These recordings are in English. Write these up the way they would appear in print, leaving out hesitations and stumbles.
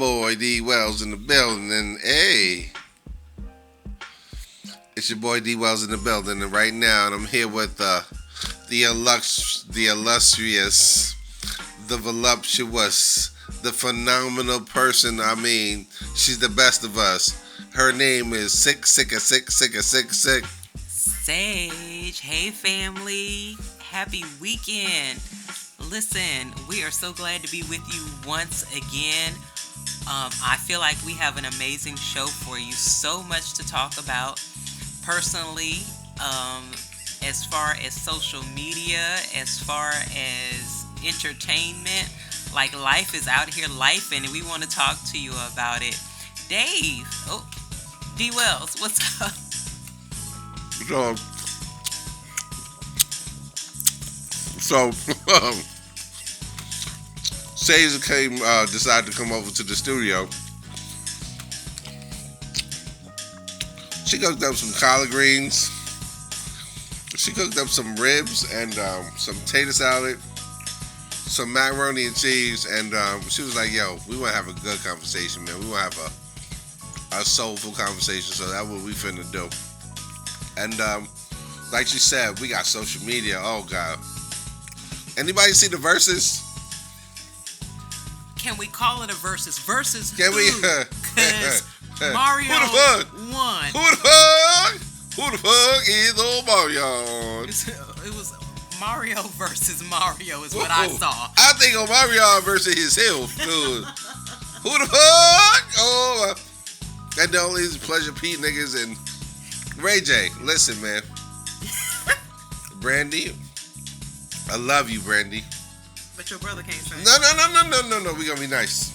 Boy D Wells in the building, and hey, it's your boy D Wells in the building, and right now, and I'm here with the illustrious, the voluptuous, the phenomenal person. I mean, she's the best of us. Her name is Sick. Sage, hey family, happy weekend. Listen, we are so glad to be with you once again. I feel like we have an amazing show for you. So much to talk about personally, as far as social media, as far as entertainment. Like life is out here, life, and we want to talk to you about it. Dave, D Wells, what's up? So, so Sage decided to come over to the studio. She cooked up some collard greens. She cooked up some ribs and some potato salad, some macaroni and cheese, and she was like, "Yo, we want to have a good conversation, man. We want to have a soulful conversation." So that's what we finna do. And like she said, we got social media. Oh God! Anybody see the verses? Can we call it a versus? Versus Can who? we? Because Mario Who the fuck? won. Who the fuck is old Mario? It was Mario versus Mario is what I saw. I think on Mario versus his health. Who the fuck? Oh, and the only Pleasure P niggas and Ray J. Listen, man. Brandy, I love you, Brandy. But your brother can't say. No. We gonna be nice.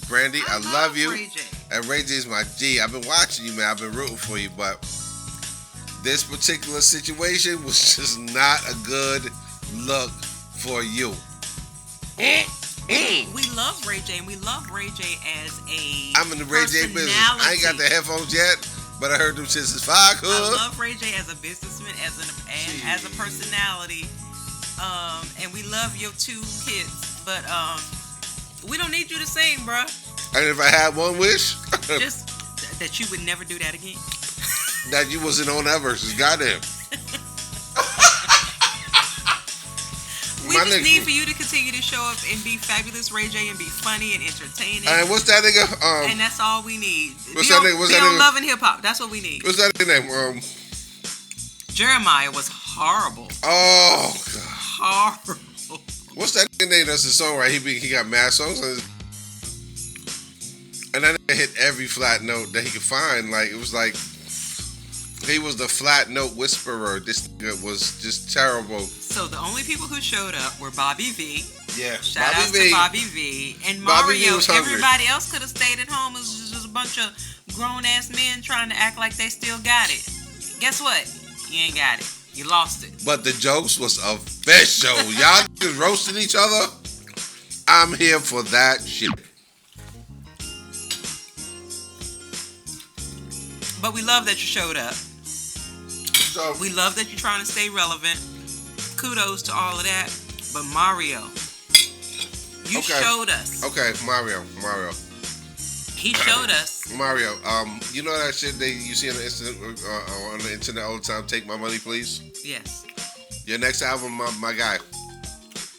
Brandy, I love you. Ray J. And Ray J's my G. I've been watching you, man. I've been rooting for you, but this particular situation was just not a good look for you. We love Ray J, and we love Ray J as a I'm in the Ray J business. I ain't got the headphones yet, but I heard them shits is fire good. I love Ray J as a businessman, as a personality, and we love your two kids. But we don't need you to sing, bruh. And if I had one wish, just that you would never do that again. That you wasn't on that versus. Goddamn. We just need for you to continue to show up and be fabulous, Ray J, and be funny and entertaining. And what's that nigga? And that's all we need. What's that nigga? What's that nigga? Love and hip hop. That's what we need. What's that nigga name? Jeremiah was horrible. Oh God. Horrible. What's that nigga name? That's the songwriter. He got mad songs, and that nigga hit every flat note that he could find. Like it was like he was the flat note whisperer. This nigga was just terrible. So the only people who showed up were Bobby V. Yeah, Shout out to Bobby V and Bobby V Mario. was hungry. Everybody else could have stayed at home. It was just a bunch of grown ass men trying to act like they still got it. Guess what? You ain't got it. You lost it. But the jokes was official. Y'all just roasting each other. I'm here for that shit. But we love that you showed up. So We love that you're trying to stay relevant. Kudos to all of that. But Mario, you showed us. Okay, Mario. He showed us. Mario, you know that shit you see on the internet all the time? Take my money, please. Yes. Your next album, my guy.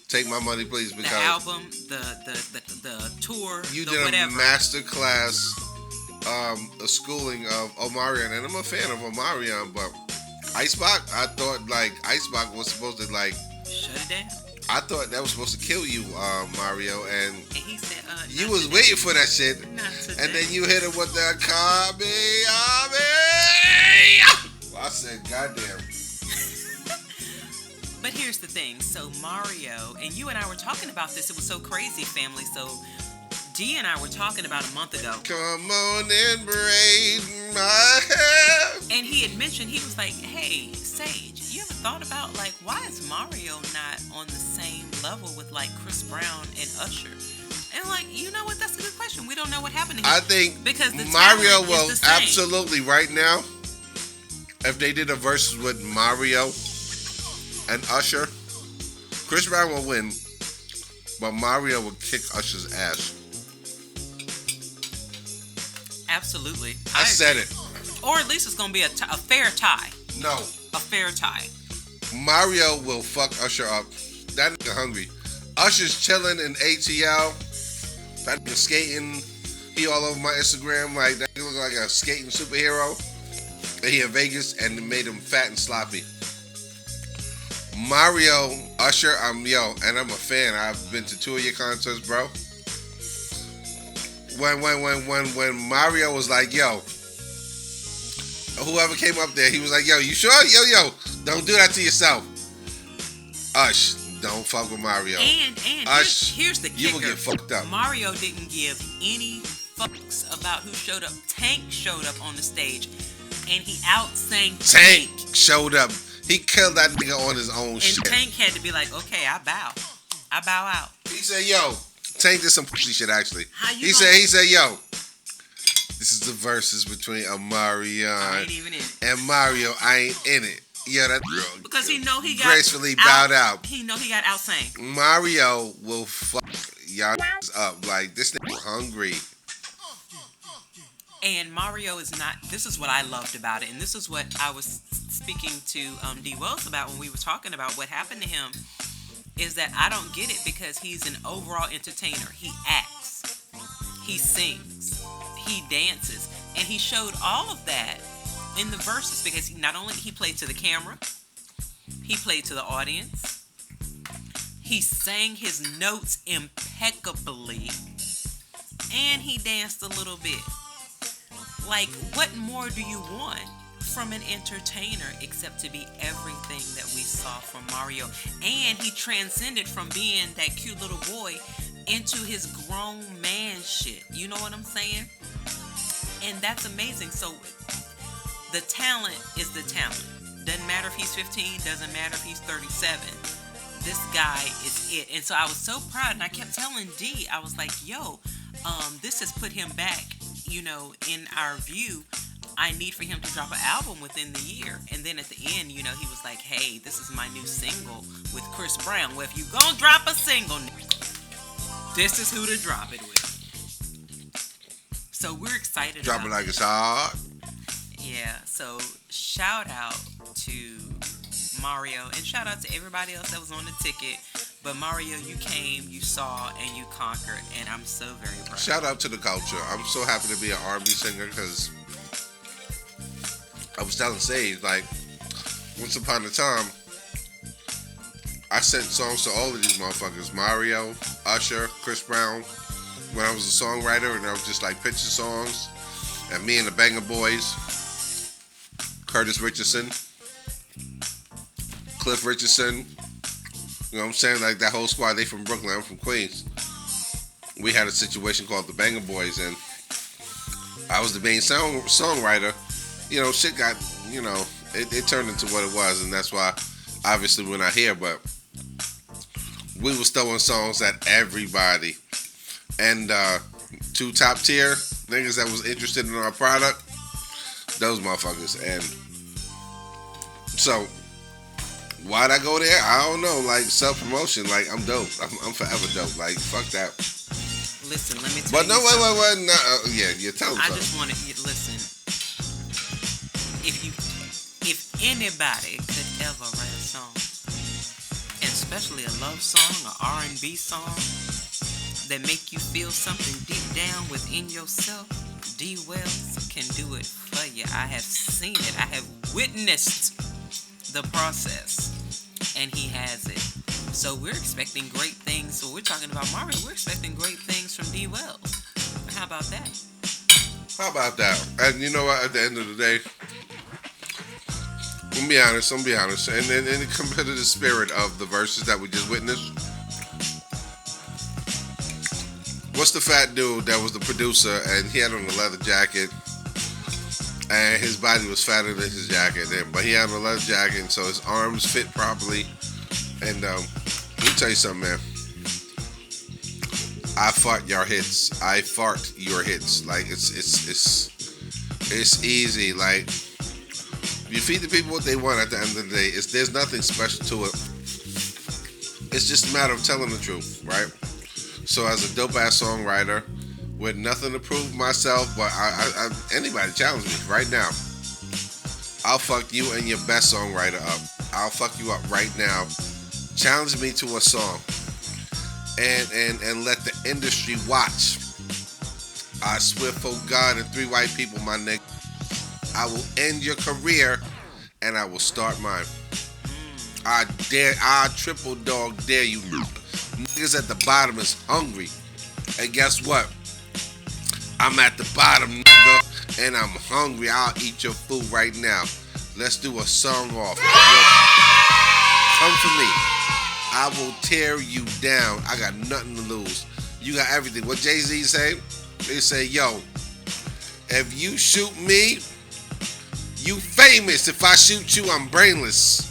Take my money, please, because The album, the tour, you the did whatever. a master class, a schooling of Omarion, and I'm a fan of Omarion, but Icebox, I thought like Icebox was supposed to like shut it down. I thought that was supposed to kill you, Mario, and he said, you was waiting for that shit, not today. and then you hit him with that Kabe. I said, goddamn. But here's the thing. So Mario, and you and I were talking about this. It was so crazy, family. So D and I were talking about a month ago. Come on and braid my hair. And he had mentioned, he was like, hey, Sage, you ever thought about, like, why is Mario not on the same level with, like, Chris Brown and Usher? And, like, you know what? That's a good question. We don't know what happened to him. I think because the Mario talent will is the same. absolutely right now, if they did a versus with Mario and Usher, Chris Brown will win, but Mario will kick Usher's ass. Absolutely. I said it. Or at least it's gonna be a fair tie. No. A fair tie. Mario will fuck Usher up. That nigga hungry. Usher's chilling in ATL. That nigga skating. He all over my Instagram like that. He look like a skating superhero. And he in Vegas and it made him fat and sloppy. Mario, Usher, and I'm a fan. I've been to 2 of your concerts, bro. When Mario was like, yo, whoever came up there, he was like, yo, you sure? Yo, don't do that to yourself. Ush, don't fuck with Mario. And Ush, here's the kicker. You will get fucked up. Mario didn't give any fucks about who showed up. Tank showed up on the stage, and he out-sang Tank showed up. He killed that nigga on his own shit. And Tank had to be like, okay, I bow out. He said, yo, Tank did some pussy shit actually. He said, yo, this is the verses between Omarion and Mario. I ain't in it. Yeah, that because he know he got gracefully bowed out. He know he got outsang. Mario will fuck y'all up. Like, this nigga hungry. And Mario is not. This is what I loved about it, and this is what I was speaking to D. Wells about when we were talking about what happened to him. Is that I don't get it because he's an overall entertainer. He acts, he sings, he dances, and he showed all of that in the verses because not only he played to the camera, he played to the audience, he sang his notes impeccably, and he danced a little bit. Like, what more do you want from an entertainer except to be everything that we saw from Mario? And he transcended from being that cute little boy into his grown man shit. You know what I'm saying? And that's amazing. So the talent is the talent. Doesn't matter if he's 15, doesn't matter if he's 37. This guy is it. And so I was so proud, and I kept telling D, I was like, yo, this has put him back, in our view. I need for him to drop an album within the year. And then at the end, he was like, hey, this is my new single with Chris Brown. Well, if you gonna drop a single, this is who to drop it with. So we're excited Drop it like it's hot. Yeah, so shout out to Mario and shout out to everybody else that was on the ticket. But Mario, you came, you saw, and you conquered, and I'm so very proud. Shout out to the culture. I'm so happy to be an R&B singer because I was telling Sage, like, once upon a time, I sent songs to all of these motherfuckers. Mario, Usher, Chris Brown, when I was a songwriter, and I was just like pitching songs. And me and the Banger Boys, Curtis Richardson, Cliff Richardson, you know what I'm saying? Like that whole squad, they from Brooklyn, I'm from Queens. We had a situation called the Banger Boys, and I was the main songwriter. Shit got, it turned into what it was, and that's why, obviously, we're not here, but we was throwing songs at everybody. And 2 top tier niggas that was interested in our product, those motherfuckers. And so, why'd I go there? I don't know. Like, self-promotion. Like, I'm dope. I'm forever dope. Like, fuck that. Listen, let me tell you. But no, wait. No, yeah, tell them I something. just want to listen. If anybody could ever write a song, and especially a love song, an R&B song, that make you feel something deep down within yourself, D. Wells can do it for you. I have seen it. I have witnessed the process, and he has it. So we're expecting great things. So we're talking about Mario. We're expecting great things from D. Wells. How about that? How about that? And you know what? At the end of the day, I'm gonna be honest. And in the competitive spirit of the verses that we just witnessed, what's the fat dude that was the producer and he had on a leather jacket and his body was fatter than his jacket, but he had on a leather jacket, and so his arms fit properly. And let me tell you something, man. I fart your hits. Like it's easy. Like, you feed the people what they want at the end of the day. There's nothing special to it. It's just a matter of telling the truth, right? So as a dope ass songwriter with nothing to prove myself, but anybody challenge me right now. I'll fuck you and your best songwriter up. I'll fuck you up right now. Challenge me to a song, and let the industry watch. I swear for God and three white people, my nigga, I will end your career and I will start mine. I triple dog dare you. Niggas at the bottom is hungry. And guess what? I'm at the bottom, nigga, and I'm hungry. I'll eat your food right now. Let's do a song off. Come for me. I will tear you down. I got nothing to lose. You got everything. What Jay-Z say? They say, yo, if you shoot me, you famous. If I shoot you, I'm brainless.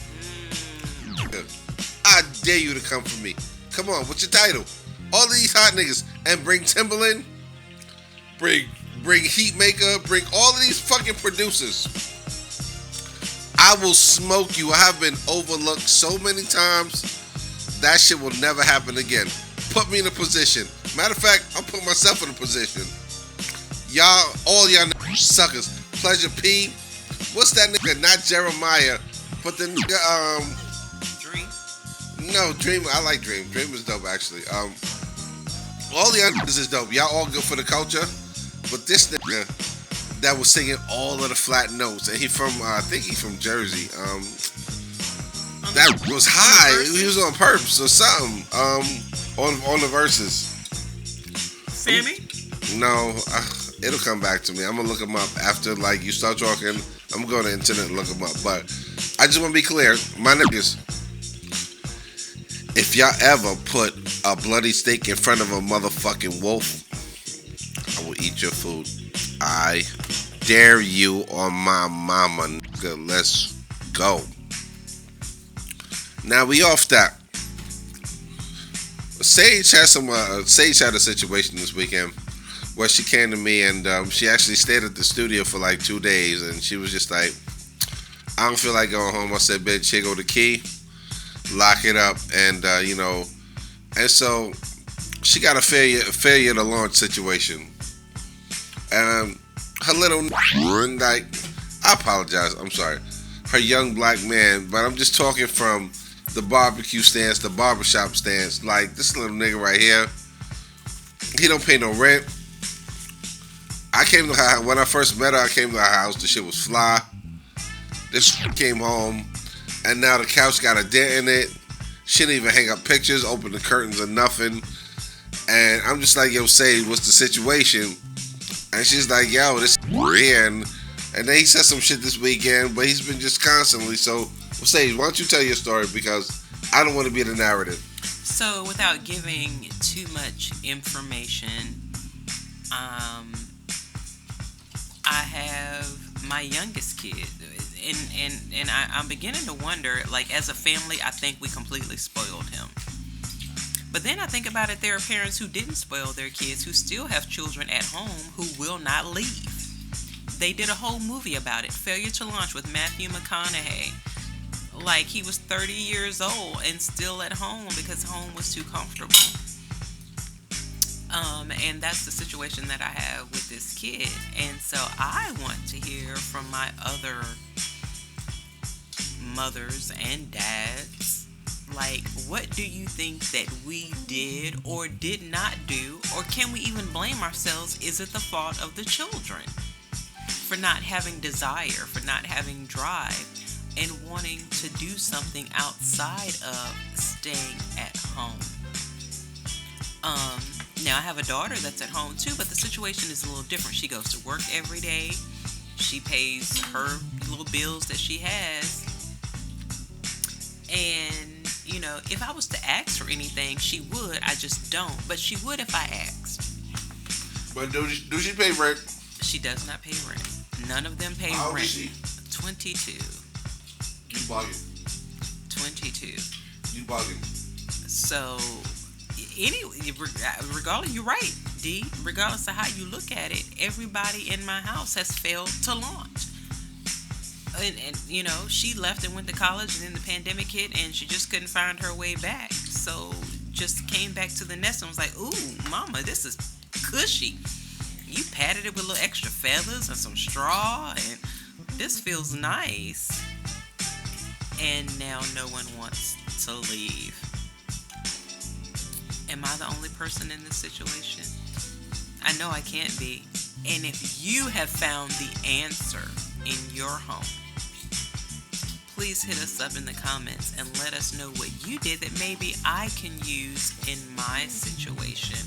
I dare you to come for me. Come on, what's your title? All these hot niggas. And bring Timbaland. Bring Heatmaker. Bring all of these fucking producers. I will smoke you. I have been overlooked so many times. That shit will never happen again. Put me in a position. Matter of fact, I'll put myself in a position. Y'all, all y'all suckers. Pleasure P. What's that nigga? Not Jeremiah, but the nigga, Dream? No, Dream. I like Dream. Dream is dope, actually. All the others is dope. Y'all all good for the culture. But this nigga that was singing all of the flat notes, and he from, I think he's from Jersey. That was high. He was on purpose or something. On the verses. Sammy? No, it'll come back to me. I'm gonna look him up after like you start talking. I'm gonna go to the internet and look him up. But I just want to be clear, my niggas. If y'all ever put a bloody steak in front of a motherfucking wolf, I will eat your food. I dare you on my mama, nigga. Let's go. Now we off that. Sage had a situation this weekend where she came to me and she actually stayed at the studio for like 2 days, and she was just like, I don't feel like going home. I said, bitch, here go the key, lock it up, and and so she got a failure to launch situation. Her little like, I apologize, I'm sorry, her young black man, but I'm just talking from the barbecue stance, the barbershop stance. Like, this little nigga right here, he don't pay no rent. I came to her, when I first met her, I came to her house, the shit was fly. This came home, and now the couch got a dent in it. She didn't even hang up pictures, open the curtains or nothing. And I'm just like, yo, Sage, what's the situation? And she's like, yo, this here. And then he said some shit this weekend, but he's been just constantly. So, Sage, why don't you tell your story, because I don't want to be the narrative. So, without giving too much information, I have my youngest kid, and I'm beginning to wonder, like, as a family, I think we completely spoiled him. But then I think about it, there are parents who didn't spoil their kids, who still have children at home who will not leave. They did a whole movie about it, Failure to Launch, with Matthew McConaughey. Like, he was 30 years old and still at home because home was too comfortable. And that's the situation that I have with this kid. And so I want to hear from my other mothers and dads. Like, what do you think that we did or did not do? Or can we even blame ourselves? Is it the fault of the children for not having desire, for not having drive, and wanting to do something outside of staying at home? Now, I have a daughter that's at home too, but the situation is a little different. She goes to work every day. She pays her little bills that she has. And, if I was to ask for anything, she would. I just don't. But she would if I asked. But do she pay rent? She does not pay rent. None of them pay How old rent. is she? 22. You bugging. 22. You bugging. So, regardless, you're right, D. Regardless of how you look at it, everybody in my house has failed to launch. And she left and went to college, and then the pandemic hit, and she just couldn't find her way back. So, just came back to the nest and was like, ooh, mama, this is cushy. you patted it with a little extra feathers and some straw, and this feels nice. And now no one wants to leave. Am I the only person in this situation? I know I can't be. And if you have found the answer in your home, please hit us up in the comments and let us know what you did that maybe I can use in my situation.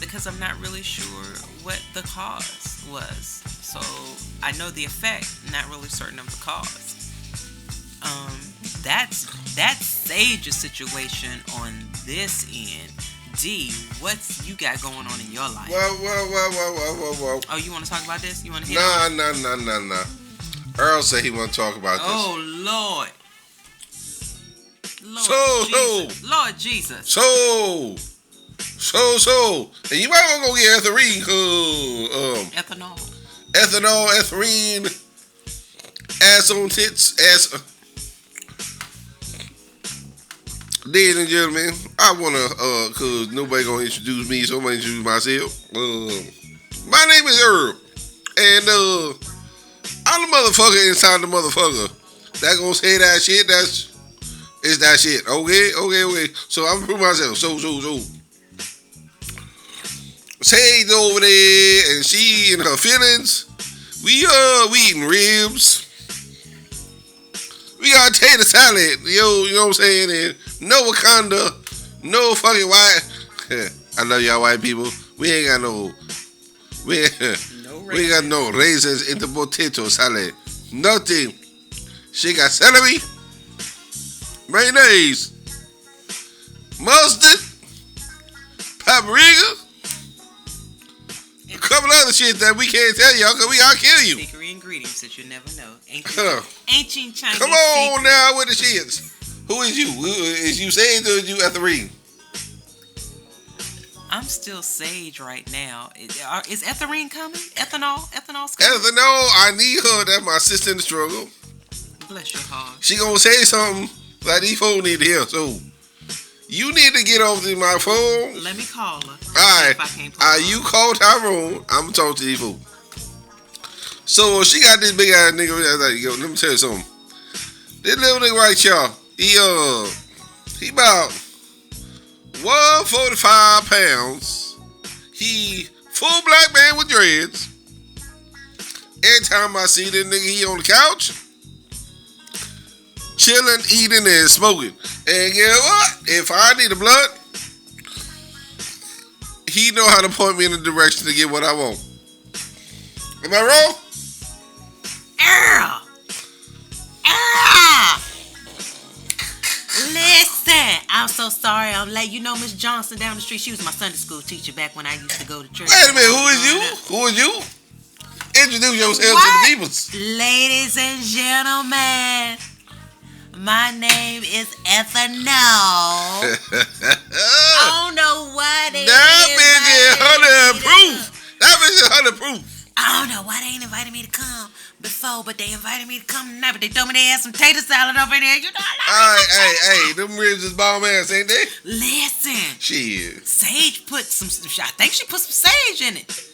Because I'm not really sure what the cause was. So I know the effect, not really certain of the cause. That's Sage's situation on this end. D, what's you got going on in your life? Well. Oh, you want to talk about this? You want to hit on it? Nah. Earl said he want to talk about this. Oh, Lord. Lord Jesus. So. And you might want to go get etherine. Ethanol, etherine, ass on tits, ass. Ladies and gentlemen, I want to, cause nobody gonna introduce me, so I'm gonna introduce myself. My name is Herb, and I'm the motherfucker inside the motherfucker. That gonna say that shit. It's that shit. Okay. So I'm gonna prove myself. So. Sage over there, and she and her feelings. We eating ribs. We got tater salad, you know what I'm saying? And no Wakanda, no fucking white. I love y'all white people. We ain't got we ain't got no raisins in the potato salad. Nothing. She got celery, mayonnaise, mustard, paprika, a couple other shit that we can't tell y'all because we gotta kill you. Secret ingredients that you never know. Ancient Chinese. Come on secret. now with the shits. Who is you? Is you Sage or is you Etherine? I'm still Sage right now. Is Etherine coming? Ethanol's coming? Ethanol, I need her. That's my sister in the struggle. Bless your heart. She gonna say something like these folks need to hear. So you need to get over to my phone. Let me call her. Alright. If I can't pull You call Tyrone. I'm gonna talk to these folks. So she got this big ass nigga. Like, yo, let me tell you something. This little nigga right here, he about 145 pounds. He full black man with dreads. Every time I see this nigga, he on the couch, chilling, eating, and smoking. And guess what? If I need a blunt, he know how to point me in the direction to get what I want. Am I wrong? Earl! Listen, I'm so sorry I'm late. You know Miss Johnson down the street, she was my Sunday school teacher back when I used to go to church. Wait a minute, who is you? Introduce yourself to the people. Ladies and gentlemen, my name is Ethanol. I don't know why they That bitch is 100 proof. That bitch is 100 proof. I don't know why they ain't invited me to come before, but they invited me to come tonight. But they told me they had some tater salad over there. You know, Hey, them ribs is bomb ass, ain't they? Listen. Shit. Sage put some, I think she put some sage in it.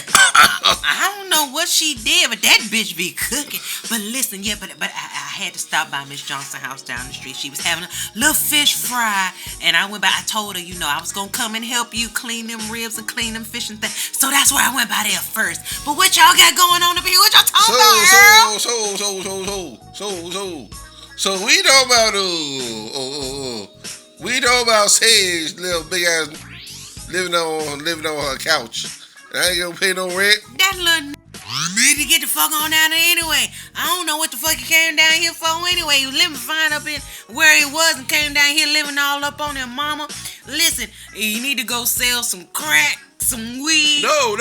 I don't know what she did, but that bitch be cooking. But listen, yeah, but I had to stop by Miss Johnson's house down the street. She was having a little fish fry, and I went by. I told her, you know, I was gonna come and help you clean them ribs and clean them fish and things. So that's where I went by there first. But what y'all got going on up here? What y'all talking about, Earl? So we know about we know about Sage, little big ass living on her couch. I ain't gonna pay no rent. That little need to get the fuck on down there anyway. I don't know what the fuck he came down here for anyway. He was living fine up in where he was and came down here living all up on him, mama. Listen, you need to go sell some crack, some weed. No.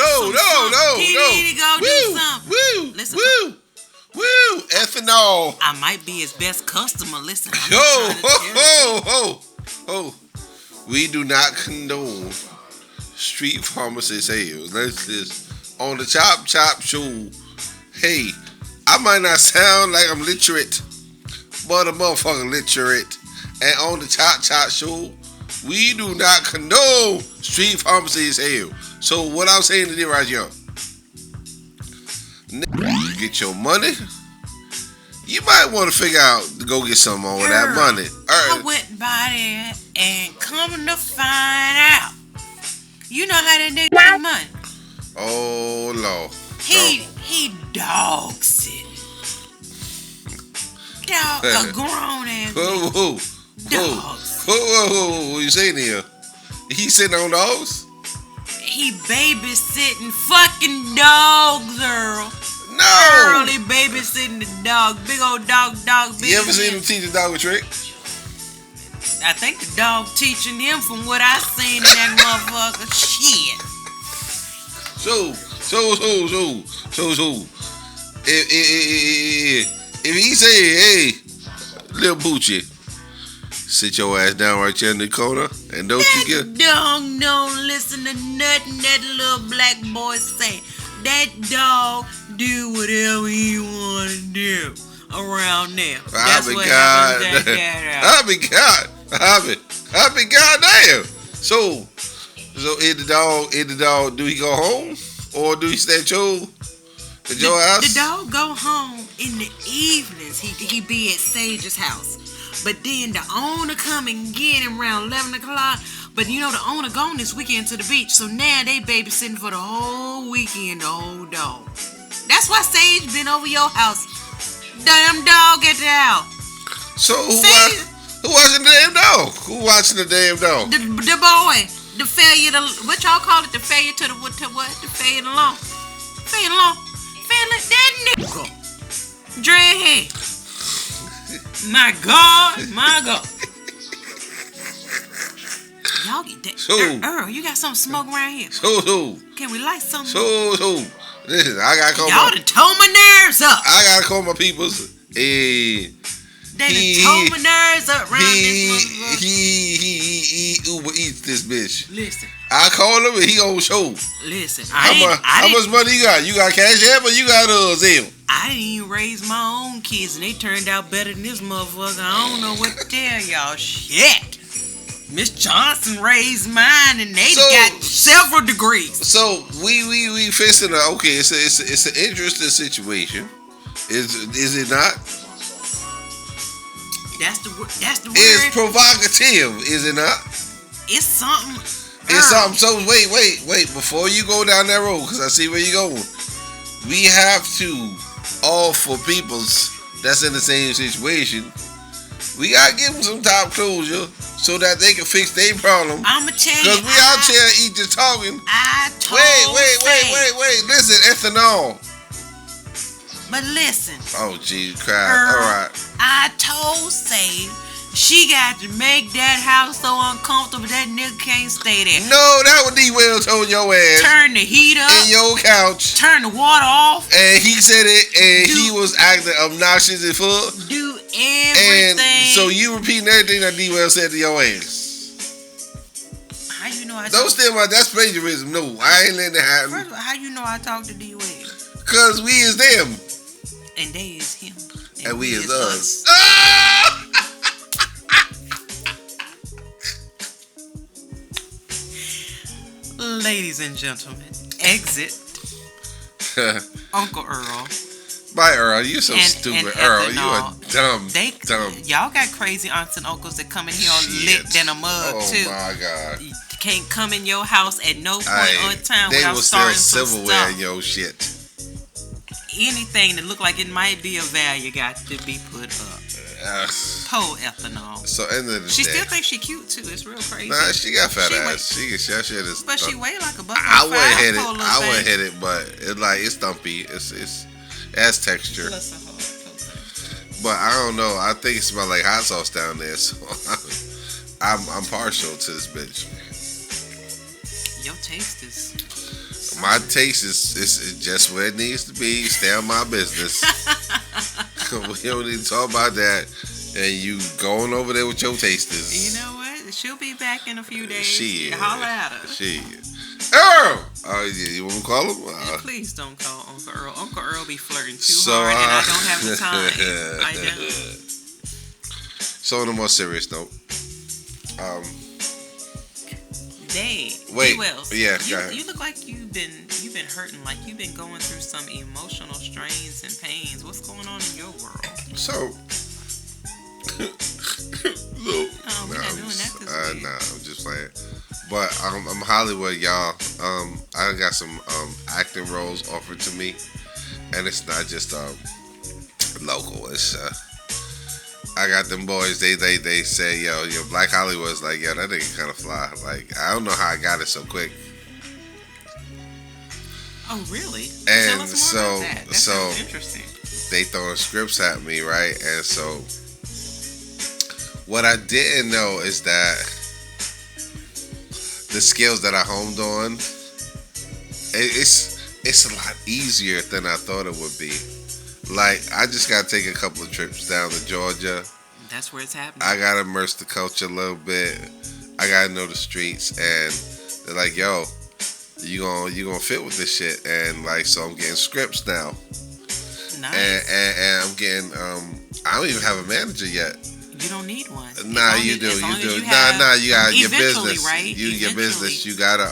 He need to go do something. Listen, Woo! Ethanol. I might be his best customer. Listen. We do not condone street pharmacy sales. Let's just on the Chop show. Hey, I might not sound like I'm literate, but I'm motherfucking literate. And on the Chop show, we do not condone street pharmacy sales. So what I'm saying to you right here, you get your money. You might want to figure out to go get some more of that money. I went by there and come to find out, you know how that nigga get money? Oh Lord. He dog sitting. Dog, a grown ass Whoa. dogs. What you saying here? He sitting on dogs? He babysitting fucking dogs, Earl. No. Earl, he babysitting the dog. Big old dog. Big You ever seen him teach a dog a trick? I think the dog teaching him from what I seen in that motherfucker. Shit. So. If he say, hey, little Poochie, sit your ass down right here in the corner and don't you get. Dog don't listen to nothing that little black boy say. That dog do whatever he want to do around there. That's what happens I be goddamn. So is the dog, do he go home or do he stay at your house? The dog go home in the evenings. He be at Sage's house. But then the owner come and get him around 11 o'clock. But you know the owner gone this weekend to the beach. So now they babysitting for the whole weekend, the whole dog. That's why Sage been over your house. Damn dog at the house. So who watching the damn dog? Who watching the damn dog? The boy. The failure to, what y'all call it? The failure to the, what? The failure to law. Failure to law. Failure, that nigga. Dreadhead. My God. Y'all get that. So, Earl, you got something smoke around here. So. Can we light something? So. Listen, I gotta call y'all done tore my nerves up. I gotta call my peoples. They done tore my nerves up around this motherfucker. He Uber Eats this bitch. Listen. I call him and he on show. Listen. How much money you got? You got Cash App or you got Zelle? I didn't even raise my own kids and they turned out better than this motherfucker. I don't know what to tell y'all. Shit. Miss Johnson raised mine and they got several degrees. So we facing it's an interesting situation. Is it not? That's the word. It's provocative, is it not? It's something. It's something. So wait. Before you go down that road, because I see where you're going. We have to offer peoples that's in the same situation. We gotta give them some top closure so that they can fix their problem. I'ma tell you. Because we out here just talking. I told Wait. Listen, ethanol. But listen. Oh, Jesus Christ. All right. I told Sage she got to make that house so uncomfortable that nigga can't stay there. No, that what D-Well told your ass. Turn the heat up. In your couch. Turn the water off. And he said it, and he was acting obnoxious as fuck. Do everything. And so you repeating everything that D-Well said to your ass. How you know I Don't stand by that's plagiarism. No, I ain't letting it happen. First of all, how you know I talk to D-Well? Because we is them. And they is him. And we is us. Ladies and gentlemen, exit Uncle Earl. Bye, Earl. You so stupid, Earl. You a dumb. Y'all got crazy aunts and uncles that come in here lit than a mug too. Oh my God. You can't come in your house at no point on time they without will starting steal some silverware stuff. in your shit. Anything that look like it might be of value got to be put up. Poor ethanol. So end of the she day. still thinks she cute too. It's real crazy. Nah, she got fat ass. She shit is. But she weigh like a buck. I wouldn't hit it, but it's stumpy. It has texture. But I don't know. I think it smells like hot sauce down there. So I'm partial to this bitch. Your taste is. My taste is just where it needs to be. Stay on my business. We don't need to talk about that. And you going over there with your tasters. You know what? She'll be back in a few days. Shit. Holla at her. Shit. Earl! Oh, yeah, you want to call him? Please don't call Uncle Earl. Uncle Earl be flirting too hard, and I don't have the time. I don't. So on a more serious note, Dave. Wait, Wells, yeah, go ahead. you look like you've been hurting, like you've been going through some emotional strains and pains. What's going on in your world? So, Oh, we're not doing that this week. nah, I'm just playing. But I'm Hollywood, y'all. I got some acting roles offered to me, and it's not just local. It's I got them boys. They say, yo, Black Hollywood's like, yo, that nigga kind of fly. Like, I don't know how I got it so quick. Oh, really? And Tell us more about that. That sounds interesting. They throwing scripts at me, right? And so, what I didn't know is that the skills that I honed on, it's a lot easier than I thought it would be. Like, I just gotta take a couple of trips down to Georgia. That's where it's happening. I gotta immerse the culture a little bit. I gotta know the streets, and they're like, "Yo, you gonna fit with this shit." And like, so I'm getting scripts now, Nice. and I'm getting. I don't even have a manager yet. You don't need one. Nah, you do. You do. Nah, you got your Eventually, business. right? Your business. You gotta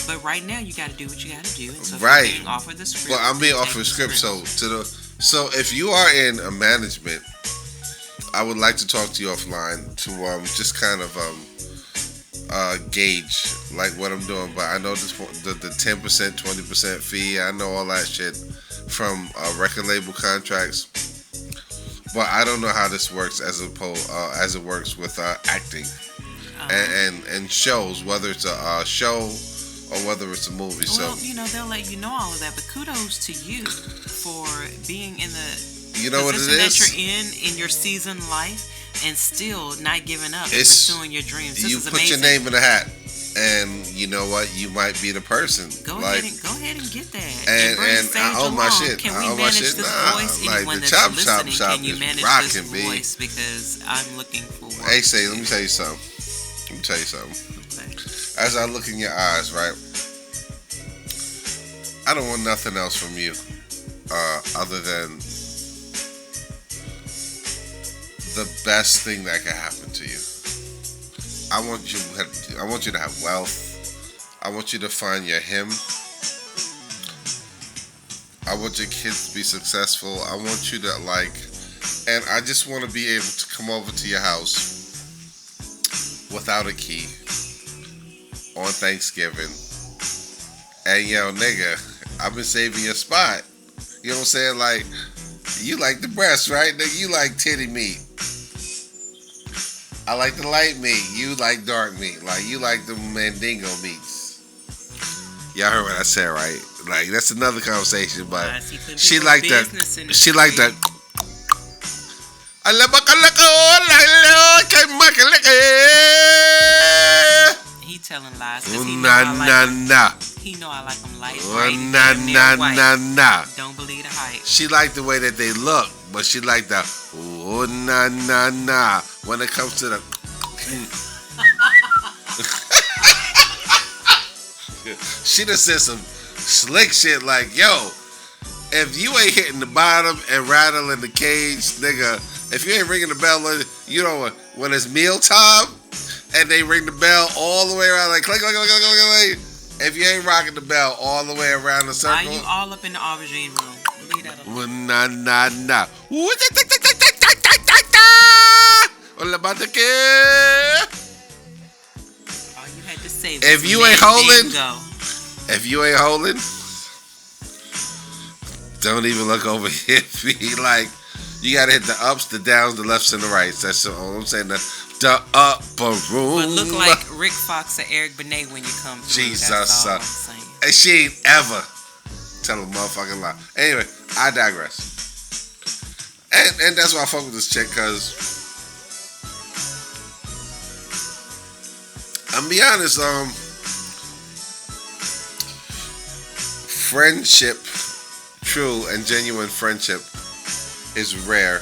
But right now, you got to do what you got to do. And so Right. If you're being offered the script. Well, I'm being then offered a take the script. So if you are in a management, I would like to talk to you offline to just kind of gauge like what I'm doing. But I know the 10%, 20% fee. I know all that shit from record label contracts. But I don't know how this works as it works with acting and shows, whether it's a show or whether it's a movie. Well, So they'll let you know all of that. But kudos to you for being in the you know what it position that is. you're in your seasoned life and still not giving up and It's- pursuing your dreams. This You is put amazing. your name in the hat, and you know what? You might be the person. Go like, ahead and get that. and bring and Sage I own my along. shit. Can I we own my manage shit. this Nah, voice? like Anyone the that's chop listening, shop can you is manage rocking, this B. voice? Because I'm looking for work. Hey, say, let me tell you something. Okay. As I look in your eyes, right? I don't want nothing else from you, other than the best thing that can happen to you. I want you to have wealth. I want you to find your him. I want your kids to be successful. I want you to and I just want to be able to come over to your house without a key on Thanksgiving. And yo, nigga, I've been saving your spot. You know what I'm saying? Like, you like the breast, right? Nigga, you like titty meat. I like the light meat. You like dark meat. Like, you like the mandingo meats. Y'all heard what I said, right? Like, that's another conversation, but she like that. She like that. He telling lies. 'Cause he know I like them light, bright, and damn near white. Don't believe the hype. She like the way that they look, but she like the oh na na na when it comes to the. She done said some slick shit like, yo, if you ain't hitting the bottom and rattling the cage, nigga, if you ain't ringing the bell, you know, when it's mealtime and they ring the bell all the way around, like click, click, click, click, click, click. If you ain't rocking the bell all the way around the circle. Why you all up in the aubergine room? Leave that alone. Nah, nah, nah. All about the kid. All you had to say was If you ain't holding, go. if you ain't holding, don't even look over here. Be like, you gotta hit the ups, the downs, the lefts, and the rights. That's all I'm saying. The upper room. But look like Rick Fox or Eric Benet when you come through. Jesus, That's all I'm saying. and she ain't ever tell a motherfucking lie. Anyway, I digress. And that's why I fuck with this chick, cause I'm be honest, friendship, true and genuine friendship is rare.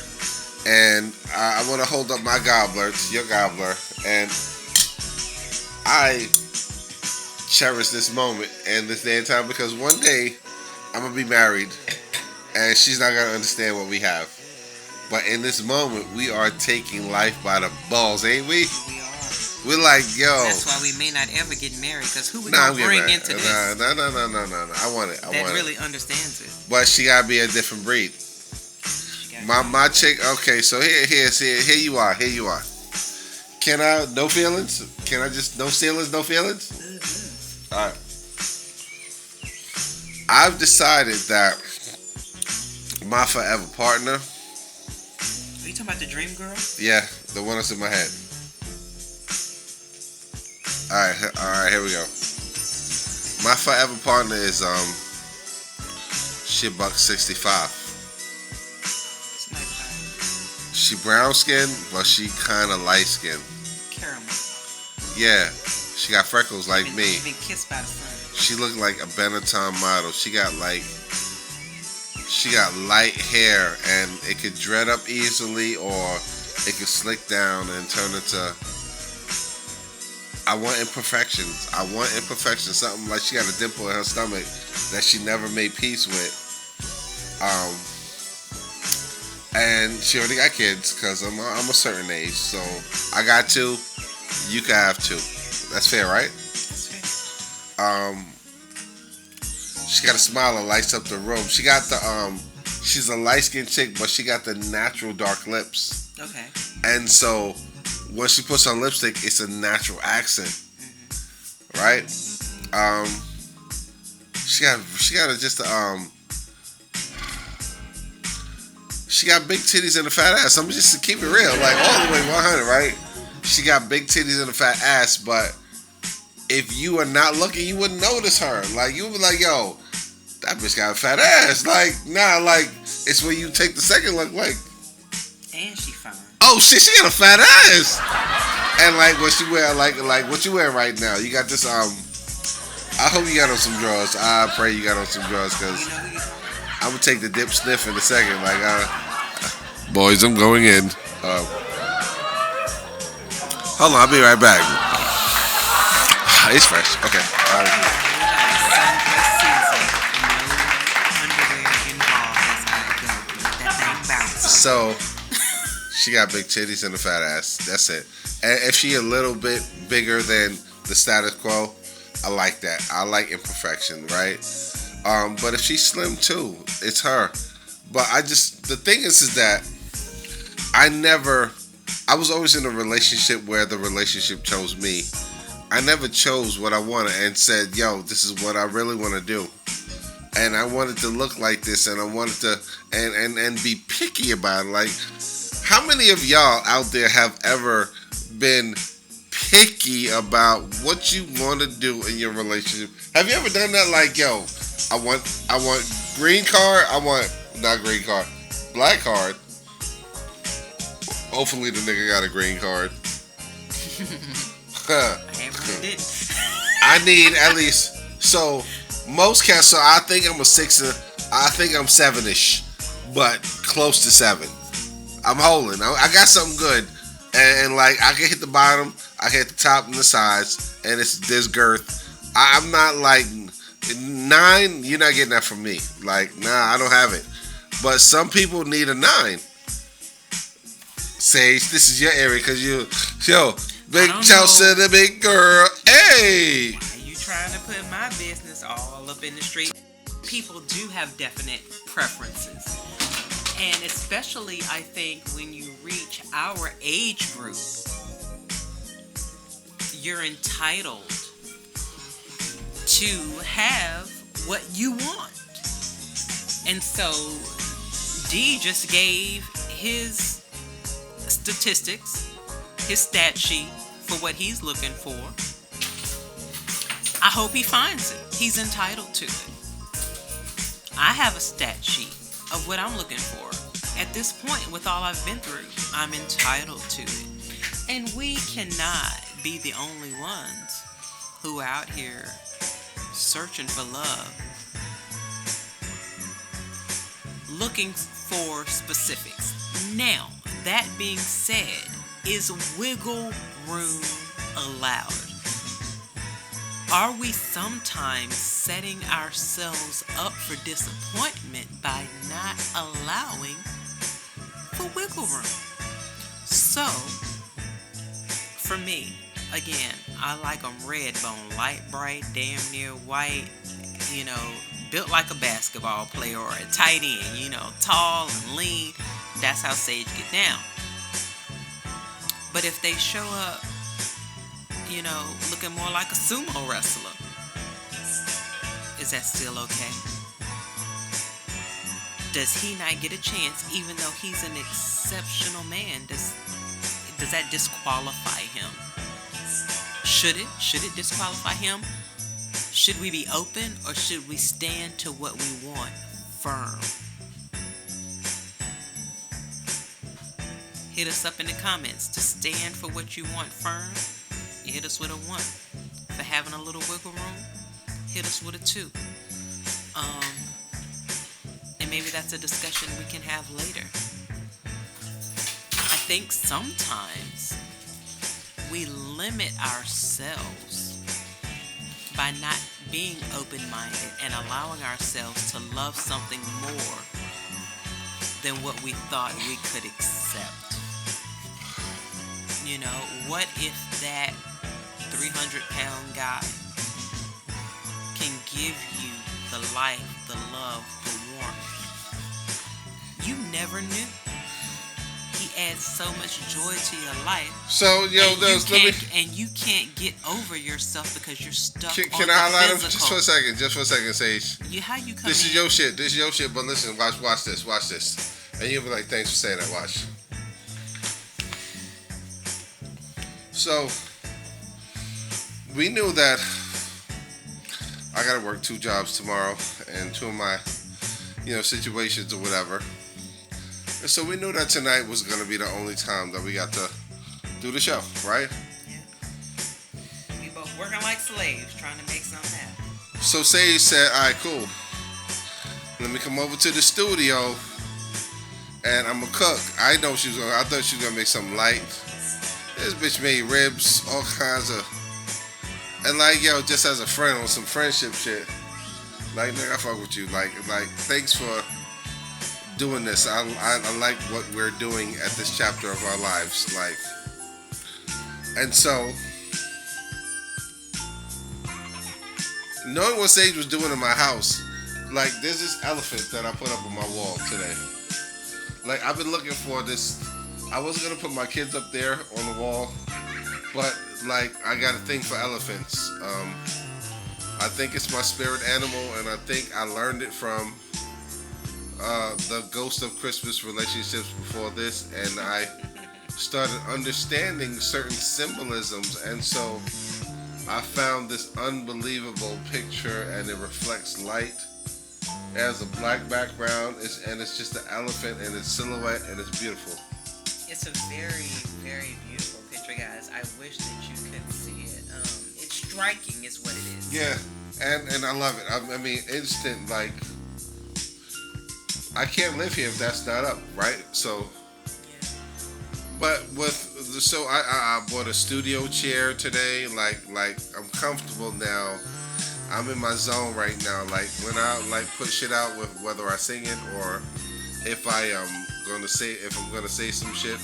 And I want to hold up my gobbler to your gobbler, and I cherish this moment and this day and time, because one day I'm gonna be married, and she's not gonna understand what we have. But in this moment, we are taking life by the balls, ain't we? We are. We're like, yo. That's why we may not ever get married, because who we Nah, I'm gonna getting bring married. into this No. I want it. that really understands it? But she gotta be a different breed. My chick. Okay, so here you are. Here you are. Can I no feelings? Can I just no ceilings, no feelings? All right. I've decided that my forever partner. Are you talking about the dream girl? Yeah, the one that's in my head. All right, here we go. My forever partner is she $165. It's nice. She brown skin, but she kind of light skin. Caramel. Yeah, she got freckles like me. Been kissed by the sun. She looked like a Benetton model. She got light hair, and it could dread up easily, or it could slick down and turn into. I want imperfections. Something like she got a dimple in her stomach that she never made peace with. And she already got kids because I'm a certain age, so I got two. You can have two. That's fair, right? That's right. She got a smile that lights up the room. She got the she's a light skinned chick, but she got the natural dark lips. Okay. And so when she puts on lipstick, it's a natural accent, right? She got she got big titties and a fat ass. I'm just to keep it real, like all the way 100, right? She got big titties and a fat ass, but if you are not looking, you wouldn't notice her. Like you would be like, yo, that bitch got a fat ass. Like nah, like it's when you take the second look, like. And she fine. Oh shit, she got a fat ass. And like what she wear, like what you wear right now. You got this I hope you got on some drawers. I pray you got on some drawers, cause I'm gonna take the dip sniff in a second. Like boys, I'm going in. Hold on, I'll be right back. It's fresh. Okay. So she got big titties and a fat ass. That's it. And if she a little bit bigger than the status quo, I like that. I like imperfection, right? But if she's slim too, it's her. But the thing is that I was always in a relationship where the relationship chose me. I never chose what I wanted and said, yo, this is what I really want to do. And I wanted to look like this, and I wanted to and be picky about it. Like, how many of y'all out there have ever been picky about what you want to do in your relationship? Have you ever done that? Like, yo, I want green card. I want not green card, black card. Hopefully the nigga got a green card. I need at least so most cats. So I think I'm a 6. I think I'm 7ish, but close to 7. I'm holding. I got something good, and like I can hit the bottom, I can hit the top and the sides, and there's girth. I'm not like 9. You're not getting that from me. Like nah, I don't have it. But some people need a 9. Sage, this is your area because big Chelsea, the big girl. Hey! Why you trying to put my business all up in the street? People do have definite preferences. And especially, I think, when you reach our age group, you're entitled to have what you want. And so, D just gave his statistics, his stat sheet for what he's looking for. I hope he finds it. He's entitled to it. I have a stat sheet of what I'm looking for. At this point, with all I've been through, I'm entitled to it. And we cannot be the only ones who are out here searching for love, looking for specifics. Now, that being said, is wiggle room allowed? Are we sometimes setting ourselves up for disappointment by not allowing for wiggle room? So, for me, Again, I like them red bone, light bright, damn near white, you know, built like a basketball player or a tight end, tall and lean. That's how Sage get down. But if they show up, looking more like a sumo wrestler, is that still okay? Does he not get a chance even though he's an exceptional man? Does that disqualify him? Should it? Should it disqualify him? Should we be open or should we stand to what we want firm? Hit us up in the comments to stand for what you want firm. You hit us with a 1. For having a little wiggle room, hit us with a 2. And maybe that's a discussion we can have later. I think sometimes we limit ourselves by not being open-minded and allowing ourselves to love something more than what we thought we could accept. What if that 300-pound guy can give you the life, the love, the warmth? You never knew. He adds so much joy to your life. So, and you can't get over yourself because you're stuck Can on I highlight the him physical. just for a second, Sage? How you come This in? is your shit, but listen, watch this. And you'll be like, thanks for saying that, watch. So, we knew that I gotta work 2 jobs tomorrow and 2 of my, situations or whatever. And so we knew that tonight was gonna be the only time that we got to do the show, right? Yeah. We both working like slaves trying to make something happen. So Sage said, all right, cool. Let me come over to the studio and I'm gonna cook. I thought she was gonna make something light. This bitch made ribs, all kinds of, and just as a friend on some friendship shit. Like, nigga, I fuck with you. Like, thanks for doing this. I like what we're doing at this chapter of our lives. Like, and so, knowing what Sage was doing in my house, like, there's this elephant that I put up on my wall today. Like, I've been looking for this. I wasn't gonna put my kids up there on the wall, but like, I got a thing for elephants. I think it's my spirit animal, and I think I learned it from the Ghost of Christmas Relationships before this, and I started understanding certain symbolisms, and so I found this unbelievable picture, and it reflects light. It has a black background, and it's just an elephant and its silhouette, and it's beautiful. It's a very, very beautiful picture, guys. I wish that you could see it. It's striking, is what it is. Yeah, and I love it. I mean, instant, like, I can't live here if that's not up, right? So, Yeah. but I bought a studio chair today. Like I'm comfortable now. I'm in my zone right now. Like, when I put shit out with whether I sing it or if I'm gonna say some shit.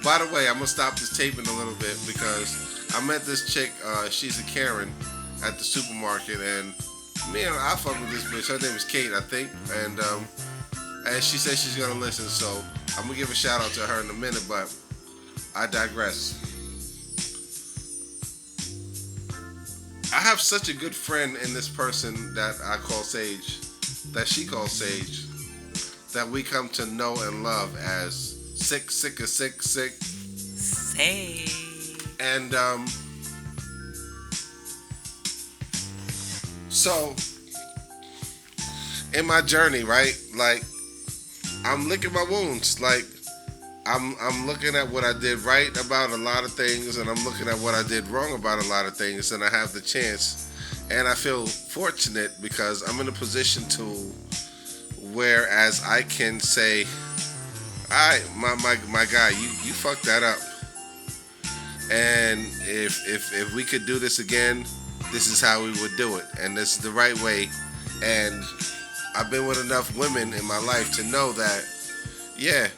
By the way, I'm gonna stop this taping a little bit because I met this chick. She's a Karen at the supermarket, and I fuck with this bitch. Her name is Kate, I think, and she said she's gonna listen. So I'm gonna give a shout out to her in a minute, but I digress. I have such a good friend in this person that I call Sage, that she calls Sage, that we come to know and love as Sick. Say. And so in my journey, right? Like, I'm licking my wounds. Like, I'm looking at what I did right about a lot of things, and I'm looking at what I did wrong about a lot of things, and I have the chance, and I feel fortunate because I'm in a position to whereas I can say, all right, my guy, you fucked that up, and if we could do this again, this is how we would do it, and this is the right way. And I've been with enough women in my life to know that, yeah,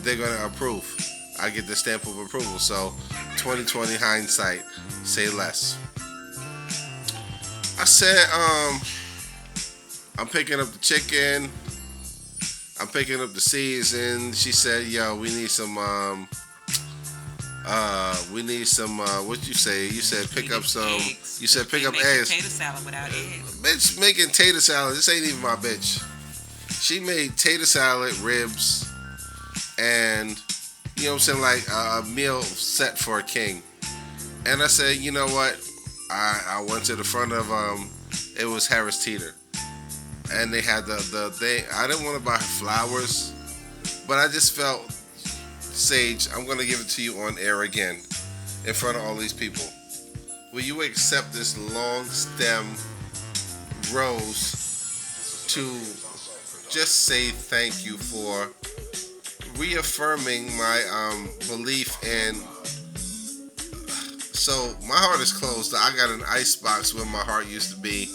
they're gonna approve. I get the stamp of approval. So 2020 hindsight, say less. I said, I'm picking up the chicken. I'm picking up the season. She said, yo, we need some, what you say? You said pick up some, eggs. you said pick Can't up make eggs. potato salad without eggs. Bitch making tater salad. This ain't even my bitch. She made tater salad, ribs, and, you know what I'm saying, like a meal set for a king. And I said, you know what? I went to the front of, it was Harris Teeter. And they had the thing. I didn't want to buy her flowers, but I just felt, Sage, I'm going to give it to you on air again in front of all these people. Will you accept this long stem rose to just say thank you for reaffirming my belief in. So my heart is closed. I got an ice box where my heart used to be.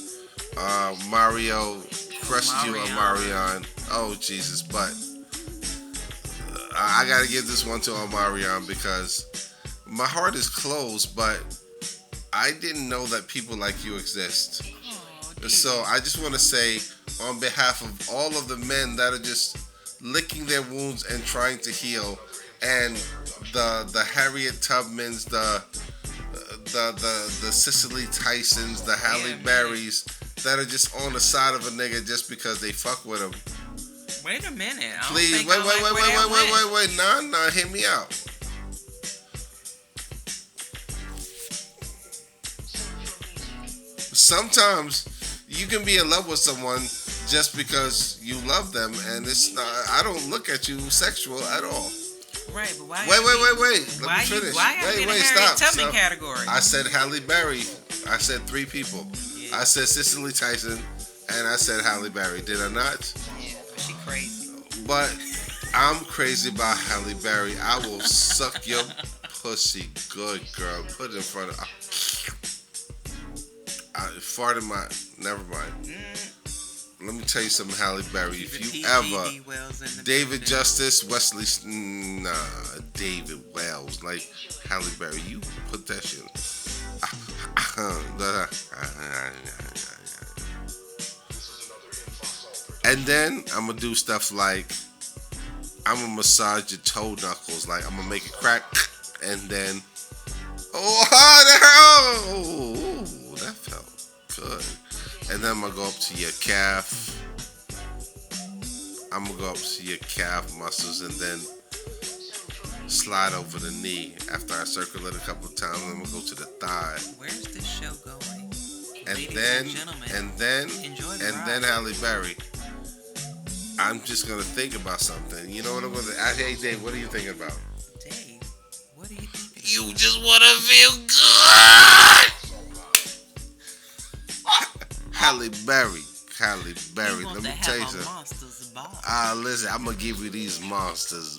Mario crushed you on Marion. Oh Jesus! But I gotta give this one to Omarion because my heart is closed. But I didn't know that people like you exist. So I just want to say, on behalf of all of the men that are just licking their wounds and trying to heal, and the Harriet Tubmans, the Cicely Tysons, the Halle Berrys that are just on the side of a nigga just because they fuck with him. Wait a minute. Please, wait. Nah, hear me out. Sometimes you can be in love with someone just because you love them, and it's not. I don't look at you sexual at all. Right, but why? Wait. Let me finish. Stop. Category? I said Halle Berry. I said 3 people. Yeah. I said Cicely Tyson, and I said Halle Berry. Did I not? Yeah, she crazy. But I'm crazy about Halle Berry. I will suck your pussy good, girl. Put it in front of. I farted my. Never mind. Let me tell you something, Halle Berry. If you ever David Justice, Wesley, David Wells, like Halle Berry, you put that shit. And then I'm gonna do stuff like I'm gonna massage your toe knuckles, like I'm gonna make it crack, and then that felt good. And then I'm gonna go up to your calf. I'm gonna go up to your calf muscles and then slide over the knee. After I circle it a couple of times, I'm gonna go to the thigh. Where's this show going? And then Halle Berry. I'm just gonna think about something. You know what I'm gonna? Hey Dave, what are you thinking about? Dave, what are you thinking? You just wanna feel good. Halle Berry. Let me tell you something. Listen, I'm gonna give you these monsters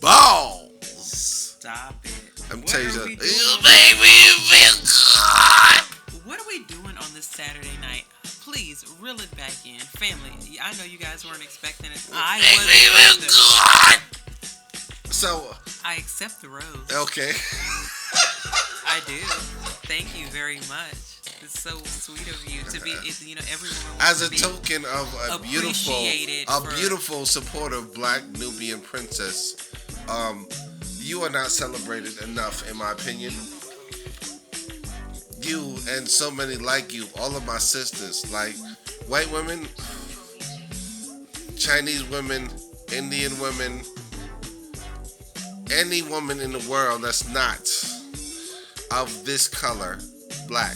balls. Stop it. I'm telling you something. Baby, you feel good. What are we doing on this Saturday night? Please reel it back in, family. I know you guys weren't expecting it. I was. So I accept the rose. Okay. I do. Thank you very much. It's so sweet of you to be, everyone. As a token of a beautiful, supportive Black Nubian princess, you are not celebrated enough, in my opinion. You and so many like you, all of my sisters, like white women, Chinese women, Indian women, any woman in the world that's not of this color, black.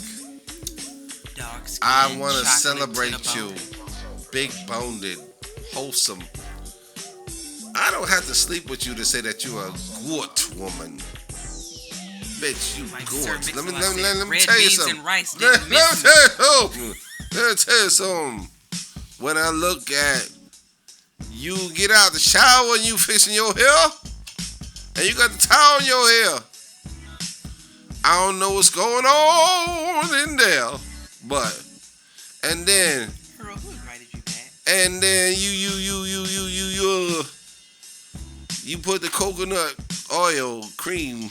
I want to celebrate you, big boned, wholesome. I don't have to sleep with you to say that you're a good woman. Bitch, you good. Let me tell you something. Let me tell you something. When I look at you get out the shower and you fixing your hair, and you got the towel in your hair, I don't know what's going on in there. But and then Earl, who invited you back? And then you put the coconut oil, cream,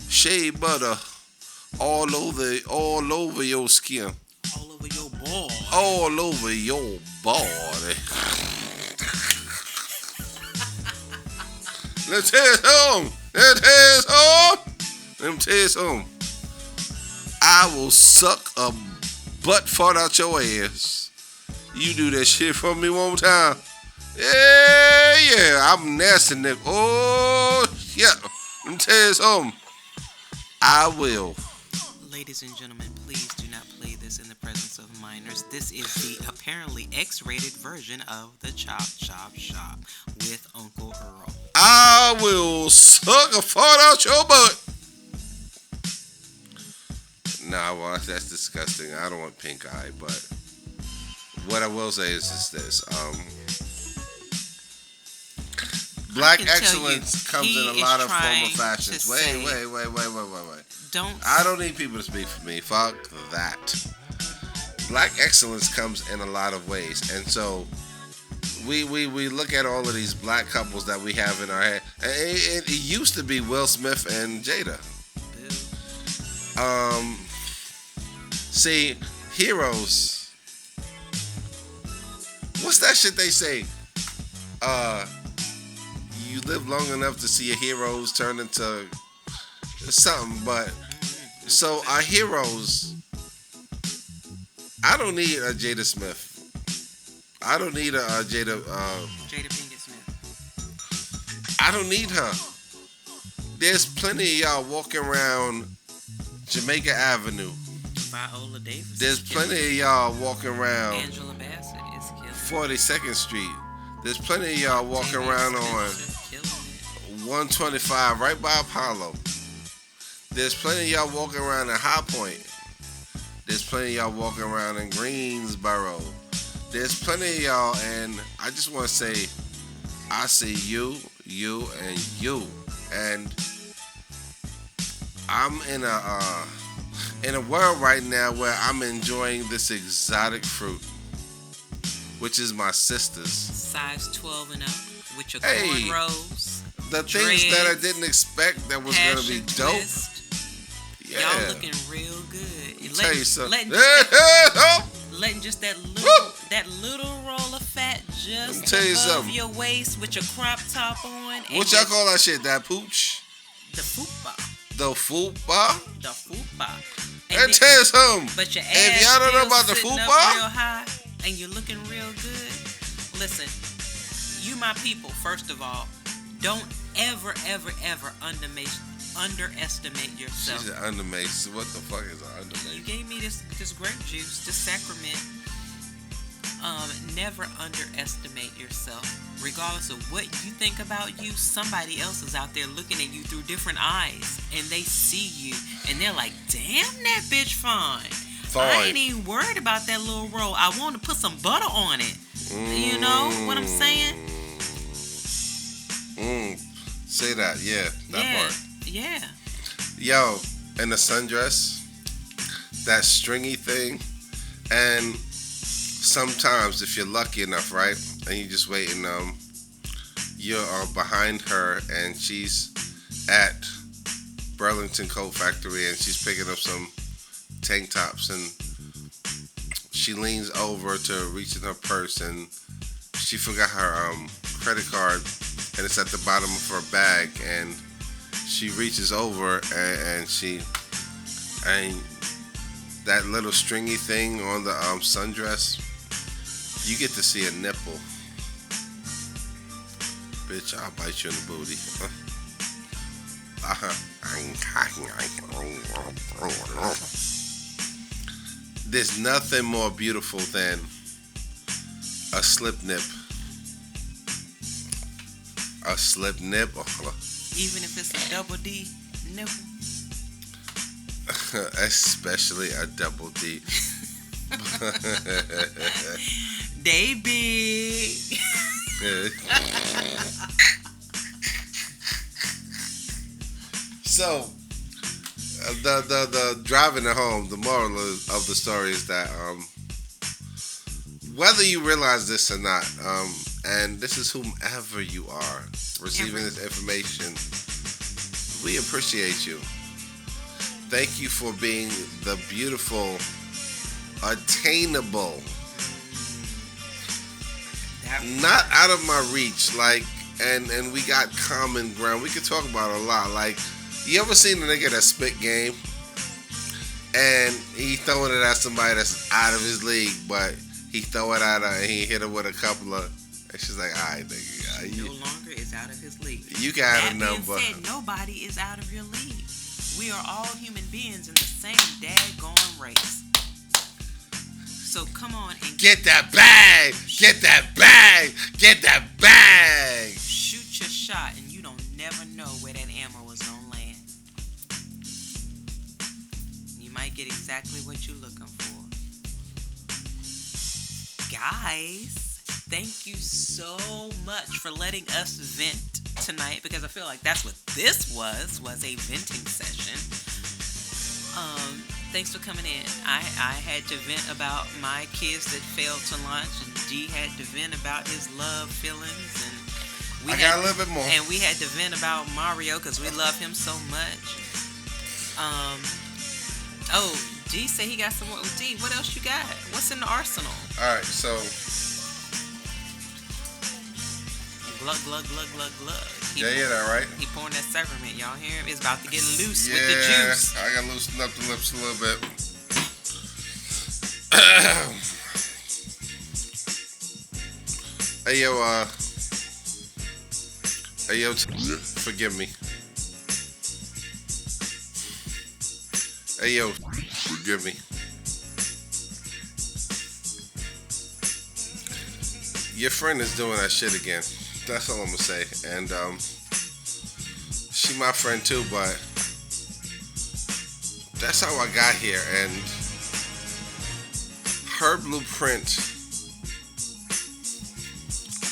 shea butter all over your skin, All over your ball. all over your body. Let's head home. Let me tell you something. I will suck a butt fart out your ass. You do that shit for me one more time. Yeah, I'm nasty, nigga. Oh, yeah. Let me tell you something. I will. Ladies and gentlemen, please do not play this in the presence of minors. This is the apparently X-rated version of the Chop Chop Shop with Uncle Earl. I will suck a fart out your butt. Nah, well, that's disgusting. I don't want pink eye, but what I will say is this. Black excellence comes in a lot of formal fashions. Wait. I don't need people to speak for me. Fuck that. Black excellence comes in a lot of ways. And so we look at all of these black couples that we have in our head. It used to be Will Smith and Jada. See, heroes. What's that shit they say? You live long enough to see your heroes turn into something, but so our heroes. I don't need a Jada Smith. I don't need a Jada Pinkett Smith. I don't need her. There's plenty of y'all walking around Jamaica Avenue. Viola Davis. There's plenty of y'all walking around Angela Bassett is killing 42nd Street. There's plenty of y'all walking around on 125 right by Apollo. There's plenty of y'all walking around in High Point. There's plenty of y'all walking around in Greensboro. There's plenty of y'all, and I just want to say, I see you, and you. And I'm in a world right now where I'm enjoying this exotic fruit, which is my sister's. Size 12 and up with your Hey, cornrows. the things that I didn't expect that was going to be dope. Twist. Yeah. Y'all looking real good. Tell you something. Letting just that little roll of fat just tell you above something. your waist with your crop top on. And What y'all call that shit? That pooch? the fupa. The fupa? The fupa. And tell you something. But your ass If y'all don't know still about the sitting up fupa, real high and you're looking real good. Listen, you my people. First of all, don't ever underestimate yourself. she's an undermate. So what the fuck is an You undermate? gave me this grape juice, this sacrament. Never underestimate yourself. Regardless of what you think about you, somebody else is out there looking at you through different eyes, and they see you, and they're like, "Damn, that bitch fine. I ain't even worried about that little roll. I want to put some butter on it." You know what I'm saying? Say that, yeah, that part. Yeah. Yo, and the sundress, that stringy thing, and sometimes if you're lucky enough, right, and you're just waiting, you're behind her, and she's at Burlington Coat Factory, and she's picking up some tank tops, and she leans over to reach in her purse, and she forgot her credit card, and it's at the bottom of her bag, and she reaches over, and that little stringy thing on the sundress, you get to see a nipple. Bitch, I'll bite you in the booty. There's nothing more beautiful than a slip nip. A slip nip. Even if it's a double D nipple. Especially a double D. They big. So, the driving it home, the moral of the story is that whether you realize this or not, and this is whomever you are receiving this information, We appreciate you. Thank you for being the beautiful, attainable, not out of my reach, like, and we got common ground. We could talk about a lot. Like, you ever seen a nigga that spit game and he throwing it at somebody that's out of his league, but he throw it at her and he hit her with a couple of, and she's like, all right, nigga, no longer is out of his league. You got that a number. Being said, nobody is out of your league. We are all human beings in the same daggone race. So come on and get that bag, get that bag, get that bag. Shoot your shot, and you don't never know where that ammo is gonna land. You might get exactly what you're looking for. Guys, thank you so much for letting us vent tonight, because I feel like that's what this was a venting session. Thanks for coming in. I had to vent about my kids that failed to lunch, and D had to vent about his love feelings, and I got a little bit more. And we had to vent about Mario because we love him so much. D said he got some more. D, what else you got? What's in the arsenal? All right, so glug glug glug glug glug. Yeah, that right. He pouring that sacrament. Y'all hear him? It's about to get loose with the juice. I gotta loosen up the lips a little bit. Hey yo, forgive me. Hey yo, forgive me. Your friend is doing that shit again. That's all I'm gonna say. And she my friend too, but that's how I got here. And her blueprint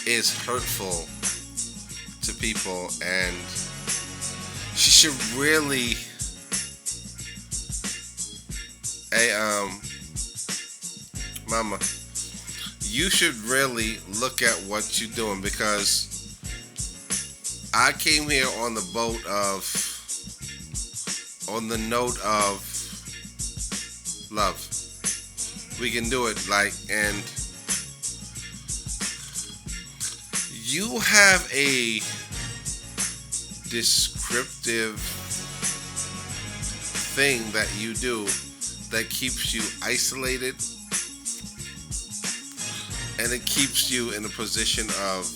is hurtful to people, and she should really mama, you should really look at what you're doing, because I came here on the note of love. We can do it, and you have a descriptive thing that you do that keeps you isolated, and it keeps you in a position of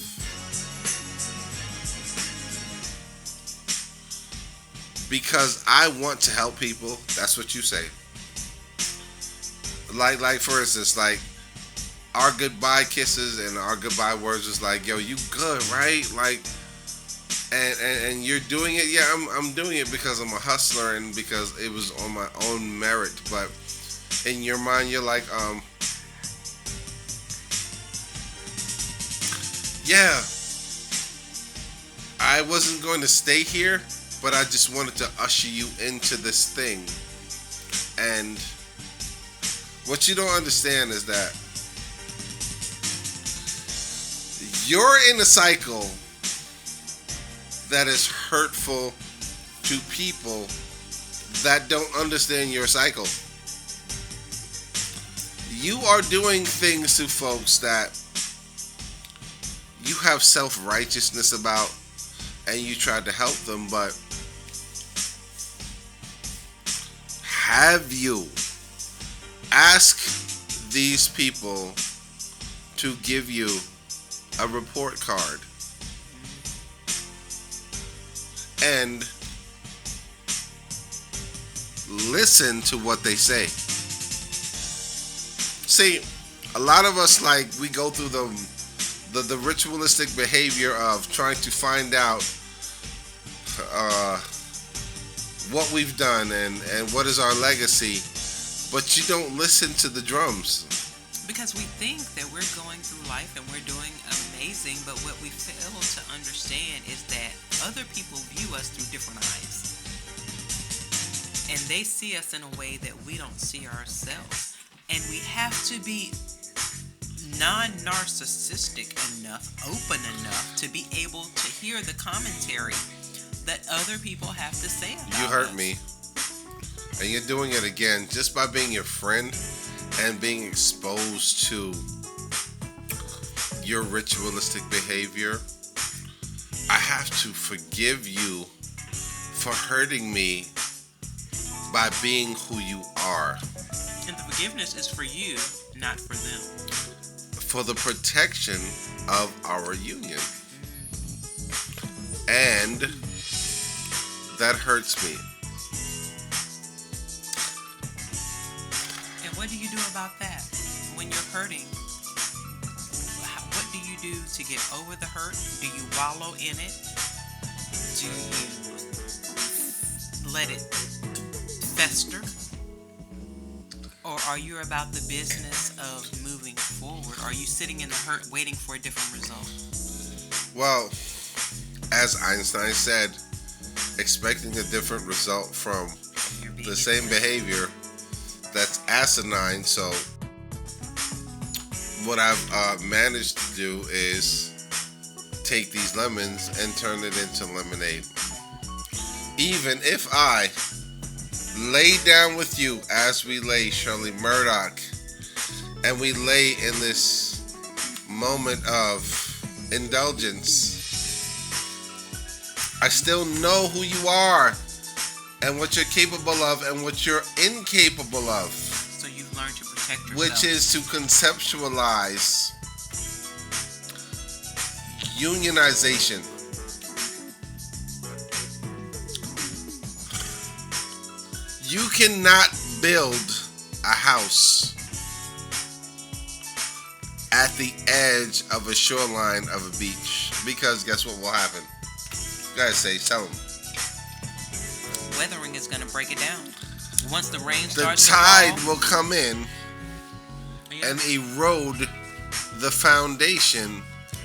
because I want to help people. That's what you say. Like for instance, like our goodbye kisses and our goodbye words was like, yo, you good, right? Like, and you're doing it. Yeah, I'm doing it because I'm a hustler and because it was on my own merit. But in your mind, you're like, yeah, I wasn't going to stay here, but I just wanted to usher you into this thing. And what you don't understand is that you're in a cycle that is hurtful to people that don't understand your cycle. You are doing things to folks that you have self-righteousness about, and you tried to help them, but have you ask these people to give you a report card and listen to what they say? See, a lot of us, like, we go through the ritualistic behavior of trying to find out what we've done and what is our legacy, but you don't listen to the drums. Because we think that we're going through life and we're doing amazing, but what we fail to understand is that other people view us through different eyes. And they see us in a way that we don't see ourselves. And we have to be non-narcissistic enough, open enough to be able to hear the commentary that other people have to say about You hurt us. me. And you're doing it again just by being your friend and being exposed to your ritualistic behavior. I have to forgive you for hurting me by being who you are. And the forgiveness is for you, not for them. For the protection of our union. And that hurts me. And what do you do about that? When you're hurting, what do you do to get over the hurt? Do you wallow in it? Do you let it fester? Or are you about the business of moving forward? Are you sitting in the hurt waiting for a different result? Well, as Einstein said, expecting a different result from the same behavior, that's asinine. So what I've managed to do is take these lemons and turn it into lemonade. Even if I lay down with you as we lay, Shirley Murdoch, and we lay in this moment of indulgence, I still know who you are and what you're capable of and what you're incapable of. So you've learned to protect yourself. Which is to conceptualize unionization. You cannot build a house at the edge of a shoreline of a beach, because guess what will happen? Guys, tell them. Weathering is going to break it down. Once the rain The starts tide to fall, will come in and erode the foundation.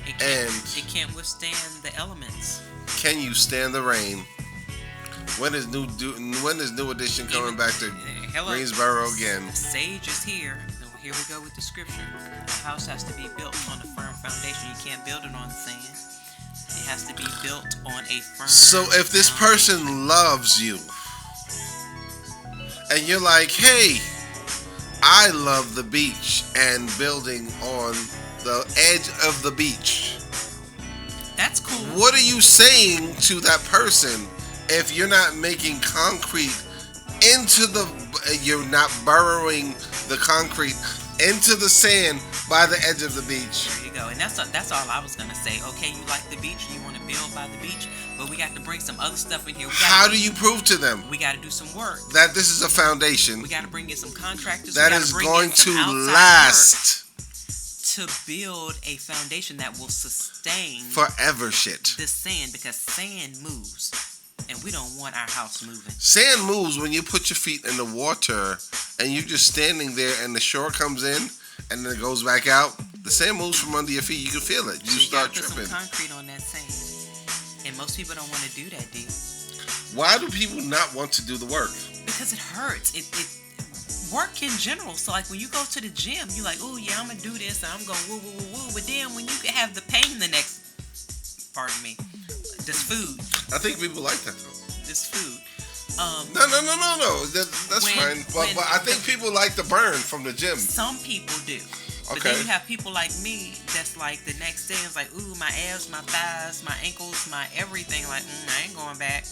it can't withstand the elements. Can you stand the rain? When is New Edition coming back to Greensboro again? Sage is here. Here we go with the scripture. A house has to be built on a firm foundation. You can't build it on sand. It has to be built on a firm. So if this person loves you, and you're like, hey, I love the beach and building on the edge of the beach. That's cool. What are you saying to that person if you're not making concrete into you're not burrowing the concrete into the sand by the edge of the beach? There you go. And that's all I was going to say. Okay, you like the beach, you want to build by the beach, but we got to bring some other stuff in here. How do you prove to them we got to do some work? that this is a foundation We got to bring in some contractors that is going to last to build a foundation that will sustain forever shit. the sand, because sand moves. And we don't want our house moving. Sand moves when you put your feet in the water and you're just standing there and the shore comes in and then it goes back out. The sand moves from under your feet. You can feel it. You start gotta put tripping. some concrete on that sand. And most people don't want to do that, D. Why do people not want to do the work? Because it hurts. It work in general. So like when you go to the gym, you're like, oh yeah, I'm gonna do this and I'm gonna woo woo woo woo. But then when you have the pain the next, pardon me, this food. I think people like that though. This food. No. That's fine. But I think people like the burn from the gym. Some people do. But Okay. then you have people like me that's like the next day it's like, ooh, my abs, my thighs, my ankles, my everything. Like, I ain't going back.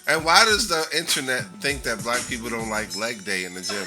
And why does the internet think that black people don't like leg day in the gym?